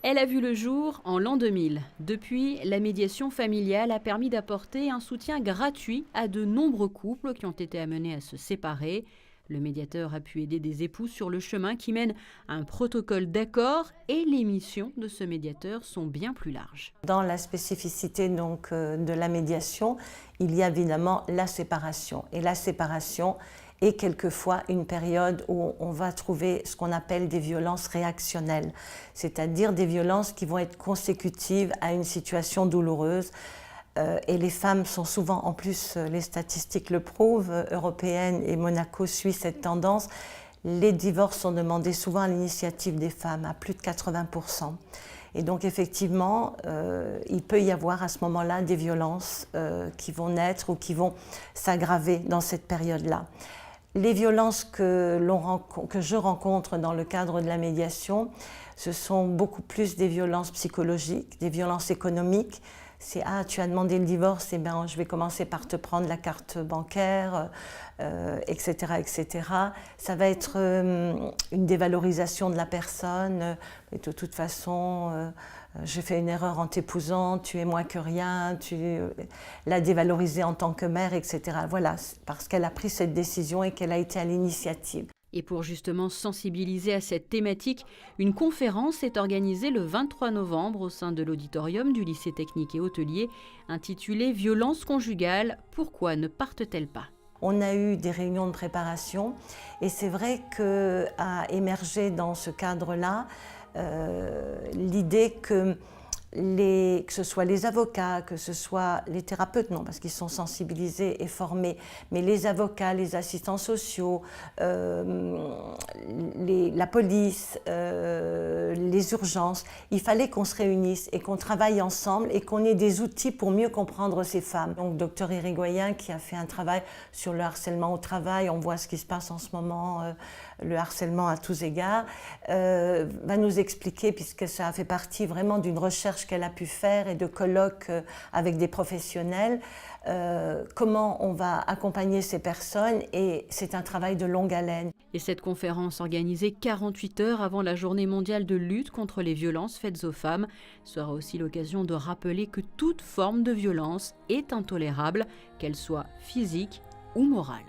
Elle a vu le jour en l'an 2000. Depuis, la médiation familiale a permis d'apporter un soutien gratuit à de nombreux couples qui ont été amenés à se séparer. Le médiateur a pu aider des époux sur le chemin qui mène à un protocole d'accord et les missions de ce médiateur sont bien plus larges. Dans la spécificité de la médiation, il y a évidemment la séparation. Et la séparation est quelquefois une période où on va trouver ce qu'on appelle des violences réactionnelles, c'est-à-dire des violences qui vont être consécutives à une situation douloureuse. Et les femmes sont souvent, en plus les statistiques le prouvent, européennes et Monaco suit cette tendance, les divorces sont demandés souvent à l'initiative des femmes, à plus de 80%. Et donc effectivement, il peut y avoir à ce moment-là des violences qui vont naître ou qui vont s'aggraver dans cette période-là. Les violences que je rencontre dans le cadre de la médiation, ce sont beaucoup plus des violences psychologiques, des violences économiques. C'est « Ah, tu as demandé le divorce, eh bien, je vais commencer par te prendre la carte bancaire, etc., etc. » Ça va être une dévalorisation de la personne. Et de toute façon, j'ai fait une erreur en t'épousant, tu es moins que rien, tu l'as dévalorisée en tant que mère, etc. Voilà, parce qu'elle a pris cette décision et qu'elle a été à l'initiative. Et pour justement sensibiliser à cette thématique, une conférence est organisée le 23 novembre au sein de l'auditorium du lycée technique et hôtelier intitulée « Violence conjugale, pourquoi ne partent-elles pas ?» On a eu des réunions de préparation et c'est vrai qu'a émergé dans ce cadre-là l'idée que ce soit les avocats, que ce soit les thérapeutes, non, parce qu'ils sont sensibilisés et formés, mais les avocats, les assistants sociaux, la police, les urgences, il fallait qu'on se réunisse et qu'on travaille ensemble et qu'on ait des outils pour mieux comprendre ces femmes. Donc, docteur Irigoyen qui a fait un travail sur le harcèlement au travail, on voit ce qui se passe en ce moment, le harcèlement à tous égards, va nous expliquer, puisque ça a fait partie vraiment d'une recherche qu'elle a pu faire et de colloques avec des professionnels, comment on va accompagner ces personnes et c'est un travail de longue haleine. Et cette conférence organisée 48 heures avant la journée mondiale de lutte contre les violences faites aux femmes sera aussi l'occasion de rappeler que toute forme de violence est intolérable, qu'elle soit physique ou morale.